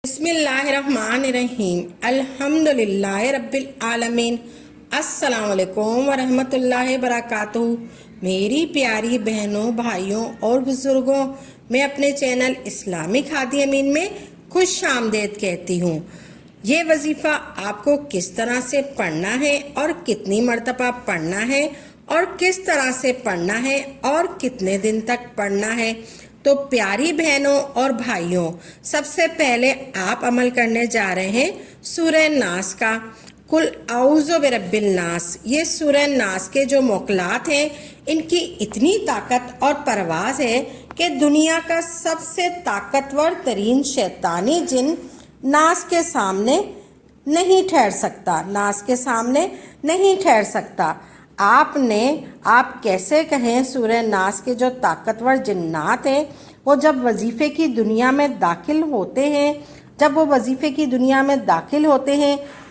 बिस्मिल्लाहिर्रहमानिर्रहीम अल्हम्दुलिल्लाहि रब्बिल आलमीन। अस्सलाम वालेकुम वरहमतुल्लाहि वबरकातुहू। मेरी प्यारी बहनों, भाइयों और बुज़ुर्गों, मैं अपने चैनल इस्लामिक हादी अमीन में खुश आमदेद कहती हूँ। ये वजीफ़ा आपको किस तरह से पढ़ना है और कितनी मरतबा पढ़ना है और किस तरह से पढ़ना है और कितने दिन तक पढ़ना है, तो प्यारी बहनों और भाइयों, सबसे पहले आप अमल करने जा रहे हैं सूरह नास का। कुल औज़ु बिरब्बिल नास, ये सूरह नास के जो मोकलात हैं, इनकी इतनी ताकत और परवाज़ है कि दुनिया का सबसे ताकतवर तरीन शैतानी जिन नास के सामने नहीं ठहर सकता, नास के सामने नहीं ठहर सकता। आप कैसे कहें, सूरह नास के जो ताकतवर जिन्नात हैं वो जब वजीफ़े की दुनिया में दाखिल होते हैं,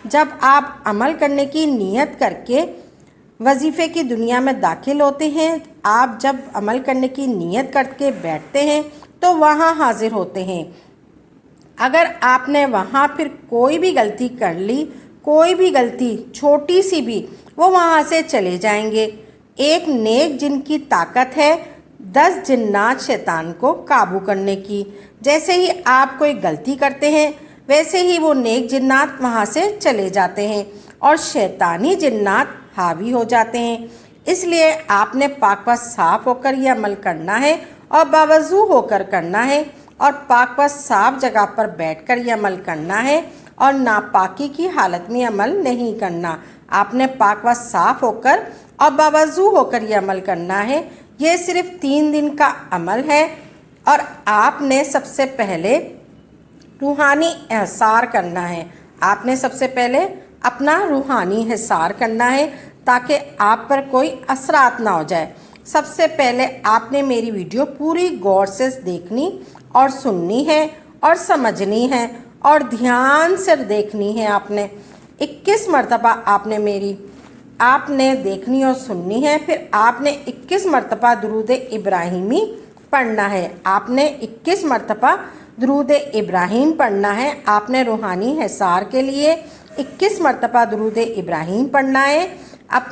जब आप अमल करने की नीयत करके वजीफ़े की दुनिया में दाखिल होते हैं, आप जब अमल करने की नीयत करके बैठते हैं तो वहाँ हाजिर होते हैं। अगर आपने वहाँ फिर कोई भी गलती कर ली, कोई भी गलती छोटी सी भी, वो वहाँ से चले जाएंगे। एक नेक जिन की ताकत है 10 जिन्नात शैतान को काबू करने की। जैसे ही आप कोई गलती करते हैं वैसे ही वो नेक जिन्नात वहाँ से चले जाते हैं और शैतानी जिन्नात हावी हो जाते हैं। इसलिए आपने पाक व साफ़ होकर ये अमल करना है और बावजू होकर करना है और पाक व साफ़ जगह पर बैठकर ये अमल करना है और नापाकी की हालत में अमल नहीं करना। आपने पाक व साफ़ होकर और बावजू होकर ये अमल करना है। ये सिर्फ 3 दिन का अमल है और आपने सबसे पहले रूहानी एहसार करना है। आपने सबसे पहले अपना रूहानी एहसार करना है ताकि आप पर कोई असरात ना हो जाए। सबसे पहले आपने मेरी वीडियो पूरी गौर से देखनी और सुननी है और समझनी है और ध्यान से देखनी है। आपने 21 मरतबा आपने देखनी और सुननी है। फिर आपने 21 मरतबा दुरूद इब्राहिमी पढ़ना है। आपने 21 मरतबा दुरूद इब्राहिम पढ़ना है। आपने रूहानी हिसार के लिए 21 मरतबा दुरूद इब्राहिम पढ़ना है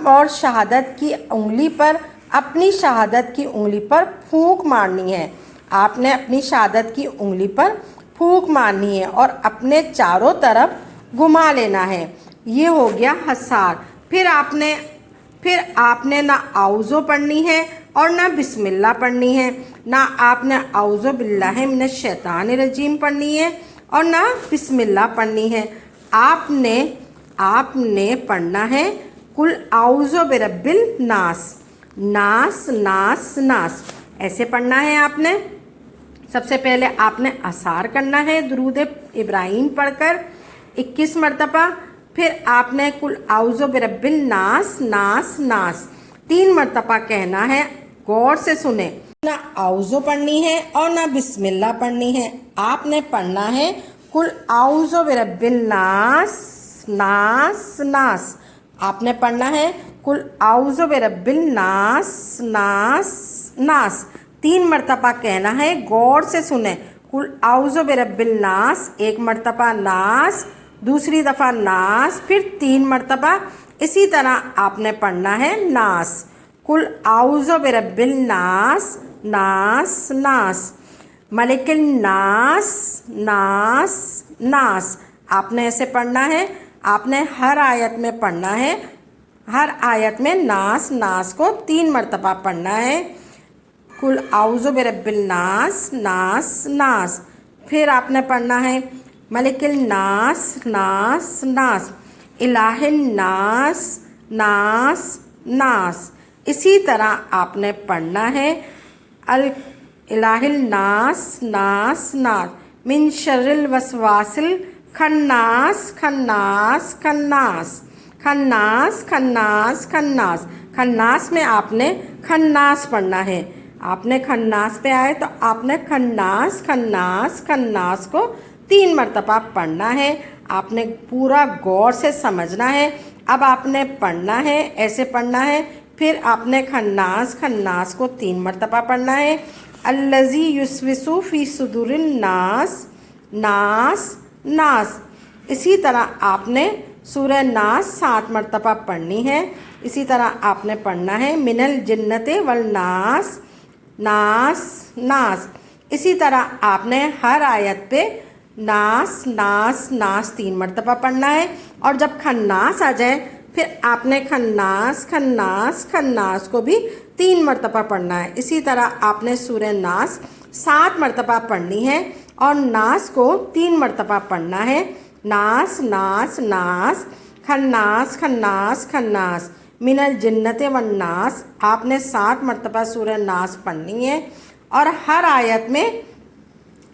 और शहादत की उंगली पर, अपनी शहादत की उंगली पर फूंक मारनी है। आपने अपनी शहादत की उंगली पर फूंक मारनी है और अपने चारों तरफ घुमा लेना है। ये हो गया हसार। फिर आपने ना औज़ो पढ़नी है और ना बिस्मिल्लाह पढ़नी है, ना आपने औज़ो बिल्लाहि मिनश शैतानिर रजीम पढ़नी है और ना बिस्मिल्लाह पढ़नी है। आपने पढ़ना है कुल औज़ो बिरब्बिल नास, नास नास नास, ऐसे पढ़ना है। आपने सबसे पहले आपने असार करना है दुरूद इब्राहिम पढ़कर 21 मरतबा। फिर आपने कुल औज़ो बिरब्बिल नास नास नास 3 मरतबा कहना है। गौर से सुने, ना औज़ो पढ़नी है और ना बिस्मिल्लाह पढ़नी है। आपने पढ़ना है कुल औज़ो बिरब्बिल नास नास नास। आपने पढ़ना है कुल औज़ो बिरब्बिल नास नास नास 3 मरतबा कहना है। गौर से सुने, कुल औज़ो बिरब्बिल नास, 1 मरतबा नास, दूसरी दफ़ा नास, फिर 3 मरतबा इसी तरह आपने पढ़ना है नास। कुल औज़ो बिरब्बिल नास नास नास, मलिकिल नास नास नास। आपने ऐसे पढ़ना है। आपने हर आयत में पढ़ना है, हर आयत में नास नास को 3 मरतबा पढ़ना है। कुल औज़ो बिरब्बिल नास नास नास। फिर आपने पढ़ना है मलिकिल नास नास नास, इलाहिन नास नास नास। इसी तरह आपने पढ़ना है अल इलाहिल नास नास नास, मिन शर्रिल वसवासिल खन्नास खन्नास खन्नास, खन्नास खन्नास खन्नास। खन्नास में आपने खन्नास पढ़ना है। आपने खन्नास पे आए तो आपने खन्नास खन्नास खन्नास को 3 मरतबा पढ़ना है। आपने पूरा गौर से समझना है। अब आपने पढ़ना है, ऐसे पढ़ना है। फिर आपने खन्नास खन्नास को 3 मरतबा पढ़ना है। अल्लज़ी युस्विसु फ़ी सुदूरिन नास, नास नास। इसी तरह आपने सूरह नास 7 मरतबा पढ़नी है। इसी तरह आपने पढ़ना है मिनल जिन्नते वल नास, नास नास। इसी तरह आपने हर आयत पे नास नास नास 3 मरतबा पढ़ना है। और जब खन्नास आ जाए फिर आपने खन्नास खन्नास खन्नास को भी 3 मरतबा पढ़ना है। इसी तरह आपने सूरह नास 7 मरतबा पढ़नी है और नास को 3 मरतबा पढ़ना है। नास नास नास, खन्नास खन्नास खन्नास, मिनल जिन्नते वन नास। आपने 7 मरतबा सूरह नास पढ़नी है और हर आयत में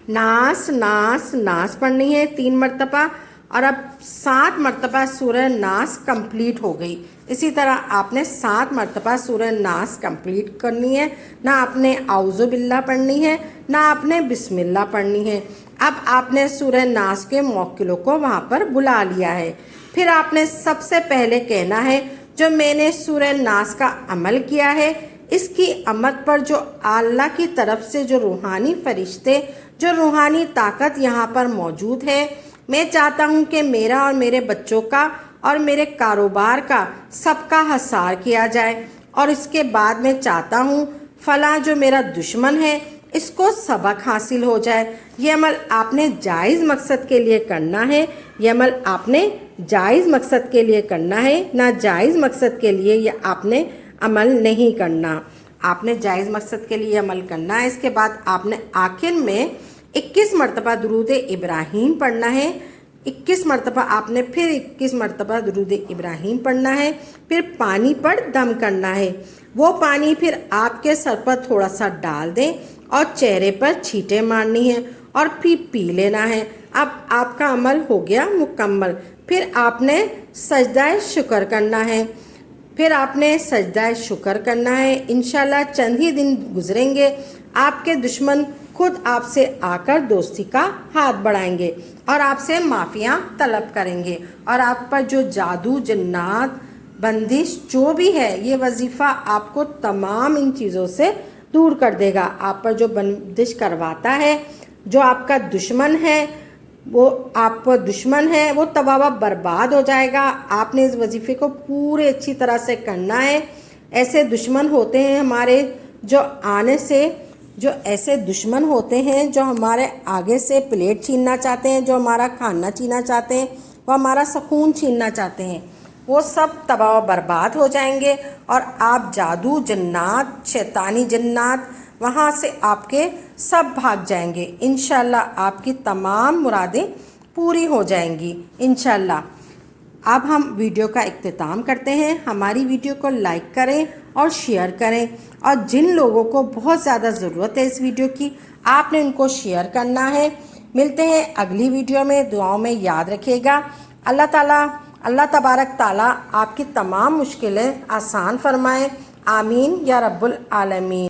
नास नास नास पढ़नी है 3 मरतबा। और अब 7 मरतबा सूरह नास कंप्लीट हो गई। इसी तरह आपने 7 मरतबा सूरह नास कंप्लीट करनी है। ना आपने आउज़ु बिल्लाह पढ़नी है, ना आपने बिस्मिल्लाह पढ़नी है। अब आपने सूरह नास के मौक्किलों को वहाँ पर बुला लिया है। फिर आपने सबसे पहले कहना है जो मैंने सूरह नास का अमल किया है, इसकी अमद पर जो अल्लाह की तरफ से जो रूहानी फरिश्ते, जो रूहानी ताकत यहाँ पर मौजूद है, मैं चाहता हूँ कि मेरा और मेरे बच्चों का और मेरे कारोबार का सबका हसार किया जाए। और इसके बाद मैं चाहता हूँ फलां जो मेरा दुश्मन है इसको सबक हासिल हो जाए। ये अमल आपने जायज़ मकसद के लिए करना है। ये अमल आपने जायज़ मकसद के लिए करना है, ना जायज़ मकसद के लिए ये आपने अमल नहीं करना। आपने जायज़ मकसद के लिए अमल करना है। इसके बाद आपने आखिर में 21 मरतबा दुरूद इब्राहीम पढ़ना है। 21 मरतबा आपने फिर 21 मरतबा दुरूद इब्राहीम पढ़ना है। फिर पानी पर दम करना है। वो पानी फिर आपके सर पर थोड़ा सा डाल दें और चेहरे पर छींटे मारनी है और फिर पी लेना है। अब आपका अमल हो गया मुकम्मल। फिर आपने सजदाए शुक्र करना है। फिर आपने सजदाए शुक्र करना है। इंशाल्लाह चंद ही दिन गुजरेंगे, आपके दुश्मन खुद आपसे आकर दोस्ती का हाथ बढ़ाएंगे और आपसे माफ़ियाँ तलब करेंगे और आप पर जो जादू, जन्नात, बंदिश जो भी है, ये वजीफ़ा आपको तमाम इन चीज़ों से दूर कर देगा। आप पर जो बंदिश करवाता है, जो आपका दुश्मन है, वो आप पर दुश्मन है, वो तबाह बर्बाद हो जाएगा। आपने इस वजीफ़े को पूरे अच्छी तरह से करना है। ऐसे दुश्मन होते हैं हमारे जो आने से, जो ऐसे दुश्मन होते हैं जो हमारे आगे से प्लेट छीनना चाहते हैं, जो हमारा खाना छीनना चाहते हैं, वो हमारा सुकून छीनना चाहते हैं, वो सब तबाह बर्बाद हो जाएंगे और आप जादू, जन्नात, शैतानी जन्नात वहाँ से आपके सब भाग जाएंगे। इंशाल्लाह आपकी तमाम मुरादें पूरी हो जाएंगी इंशाल्लाह। अब हम वीडियो का इख्तिताम करते हैं। हमारी वीडियो को लाइक करें और शेयर करें और जिन लोगों को बहुत ज़्यादा ज़रूरत है इस वीडियो की, आपने उनको शेयर करना है। मिलते हैं अगली वीडियो में। दुआओं में याद रखिएगा। अल्लाह तबारक ताला आपकी तमाम मुश्किलें आसान फरमाए। आमीन या रब्बुल आलमीन।